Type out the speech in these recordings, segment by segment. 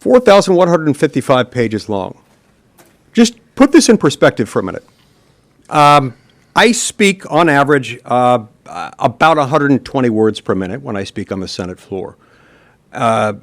4,155 pages long. Just put this in perspective for a minute. I speak on average about 120 words per minute when I speak on the Senate floor. I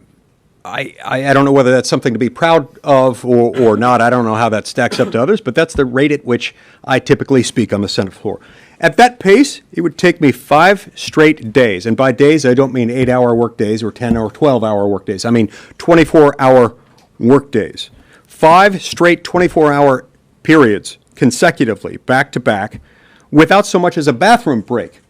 don't know whether that's something to be proud of or not. I don't know how that stacks up to others, but that's the rate at which I typically speak on the Senate floor. At that pace, it would take me 5 straight days. And by days, I don't mean 8-hour work days or 10 or 12-hour work days. I mean 24-hour work days. 5 straight 24-hour periods consecutively, back to back, without so much as a bathroom break.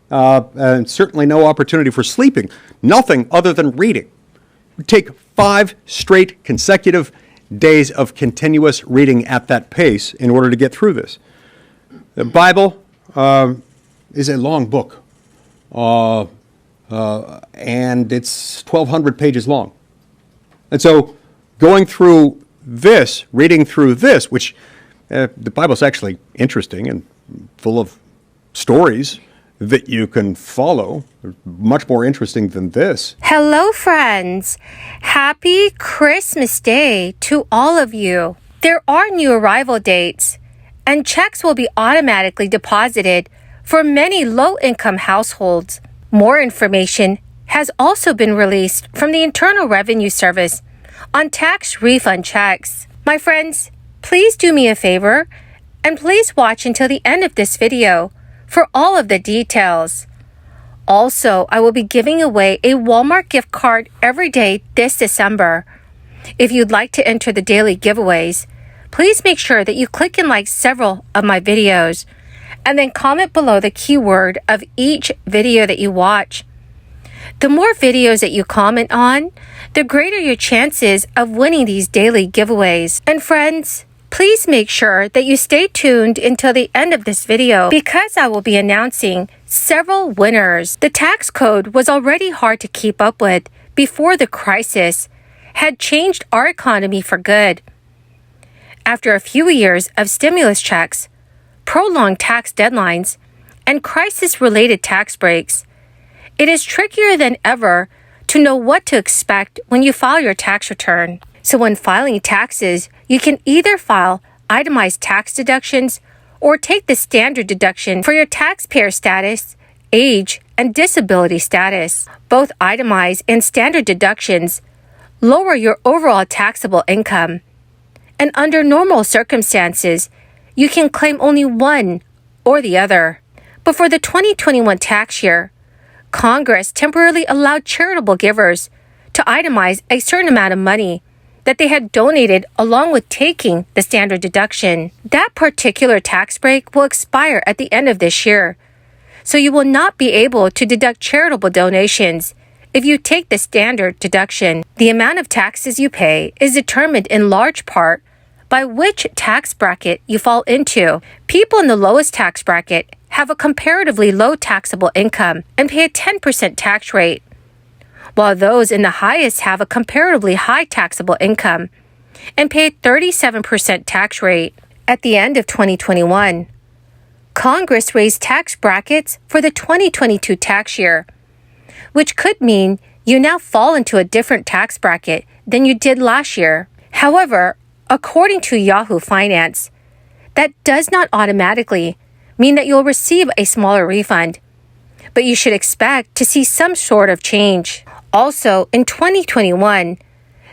And certainly no opportunity for sleeping. Nothing other than reading. It would take 5 straight consecutive days of continuous reading at that pace in order to get through this. The Bible is a long book, and it's 1,200 pages long. And so going through this, reading through this, which the Bible's actually interesting and full of stories that you can follow, much more interesting than this. Hello, friends. Happy Christmas Day to all of you. There are new arrival dates, and checks will be automatically deposited for many low-income households. More information has also been released from the Internal Revenue Service on tax refund checks. My friends, please do me a favor and please watch until the end of this video for all of the details. Also, I will be giving away a Walmart gift card every day this December. If you'd like to enter the daily giveaways, please make sure that you click and like several of my videos, and then comment below the keyword of each video that you watch. The more videos that you comment on, the greater your chances of winning these daily giveaways. And friends, please make sure that you stay tuned until the end of this video because I will be announcing several winners. The tax code was already hard to keep up with before the crisis had changed our economy for good. After a few years of stimulus checks, prolonged tax deadlines, and crisis-related tax breaks, it is trickier than ever to know what to expect when you file your tax return. So when filing taxes, you can either file itemized tax deductions or take the standard deduction for your taxpayer status, age, and disability status. Both itemized and standard deductions lower your overall taxable income. And under normal circumstances, you can claim only one or the other. But for the 2021 tax year, Congress temporarily allowed charitable givers to itemize a certain amount of money that they had donated along with taking the standard deduction. That particular tax break will expire at the end of this year, so you will not be able to deduct charitable donations if you take the standard deduction. The amount of taxes you pay is determined in large part by which tax bracket you fall into. People in the lowest tax bracket have a comparatively low taxable income and pay a 10% tax rate, while those in the highest have a comparatively high taxable income and pay a 37% tax rate. At the end of 2021, Congress raised tax brackets for the 2022 tax year, which could mean you now fall into a different tax bracket than you did last year. However, according to Yahoo Finance, that does not automatically mean that you'll receive a smaller refund, but you should expect to see some sort of change. Also, in 2021,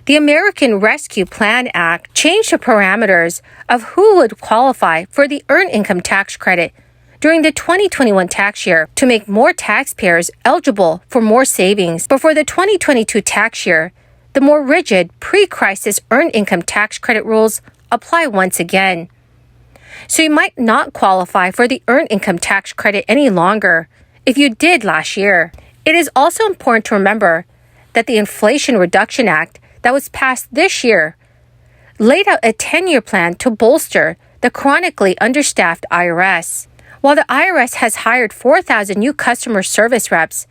the American Rescue Plan Act changed the parameters of who would qualify for the Earned Income Tax Credit during the 2021 tax year to make more taxpayers eligible for more savings. But for the 2022 tax year, the more rigid pre-crisis Earned Income Tax Credit rules apply once again. So you might not qualify for the Earned Income Tax Credit any longer if you did last year. It is also important to remember that the Inflation Reduction Act that was passed this year laid out a 10-year plan to bolster the chronically understaffed IRS. While the IRS has hired 4,000 new customer service reps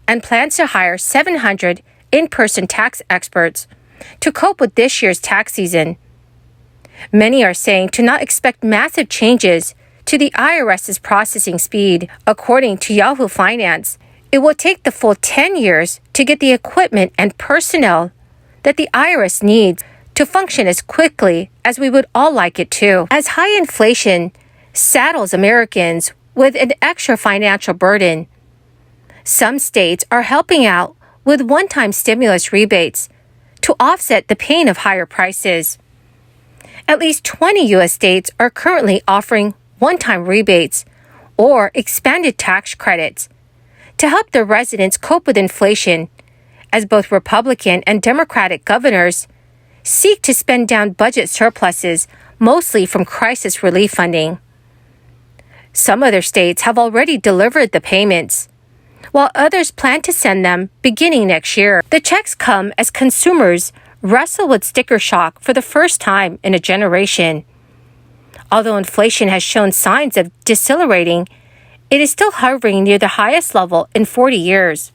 and plans to hire 700 in-person tax experts to cope with this year's tax season, many are saying to not expect massive changes to the IRS's processing speed. According to Yahoo Finance, it will take the full 10 years to get the equipment and personnel that the IRS needs to function as quickly as we would all like it to. As high inflation saddles Americans with an extra financial burden, some states are helping out with one-time stimulus rebates to offset the pain of higher prices. At least 20 U.S. states are currently offering one-time rebates or expanded tax credits to help their residents cope with inflation, as both Republican and Democratic governors seek to spend down budget surpluses, mostly from crisis relief funding. Some other states have already delivered the payments, while others plan to send them beginning next year. The checks come as consumers wrestle with sticker shock for the first time in a generation. Although inflation has shown signs of decelerating, it is still hovering near the highest level in 40 years.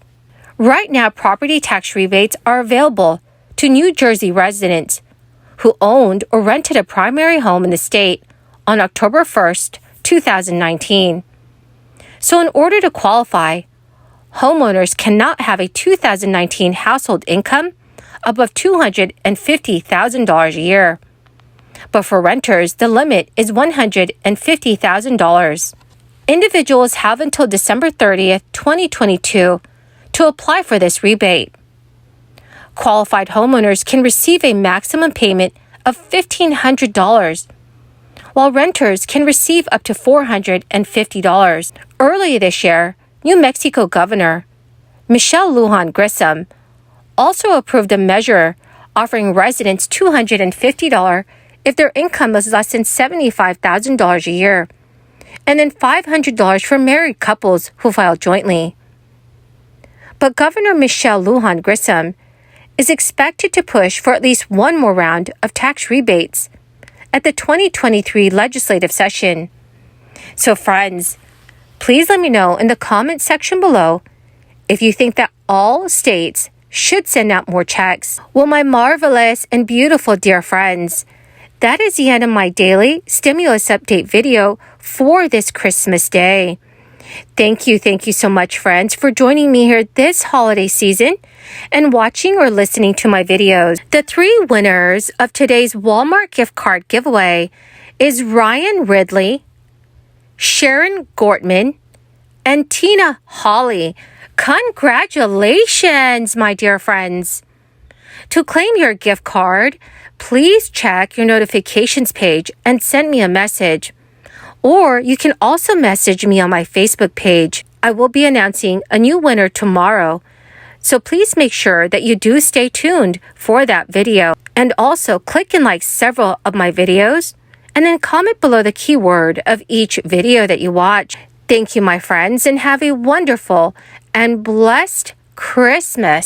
Right now, property tax rebates are available to New Jersey residents who owned or rented a primary home in the state on October 1st, 2019. So in order to qualify, homeowners cannot have a 2019 household income above $250,000 a year. But for renters, the limit is $150,000. Individuals have until December 30th, 2022 to apply for this rebate. Qualified homeowners can receive a maximum payment of $1,500, while renters can receive up to $450. Earlier this year, New Mexico Governor Michelle Lujan Grisham also approved a measure offering residents $250 if their income is less than $75,000 a year, and then $500 for married couples who file jointly. But Governor Michelle Lujan Grisham is expected to push for at least one more round of tax rebates at the 2023 legislative session. So friends, please let me know in the comment section below if you think that all states should send out more checks. Well, my marvelous and beautiful dear friends, that is the end of my daily stimulus update video for this Christmas Day. Thank you so much, friends, for joining me here this holiday season and watching or listening to my videos. The 3 winners of today's Walmart gift card giveaway is Ryan Ridley, Sharon Gortman, and Tina Hawley. Congratulations, my dear friends. To claim your gift card, please check your notifications page and send me a message. Or you can also message me on my Facebook page. I will be announcing a new winner tomorrow, so please make sure that you do stay tuned for that video. And also click and like several of my videos, and then comment below the keyword of each video that you watch. Thank you, my friends, and have a wonderful and blessed Christmas.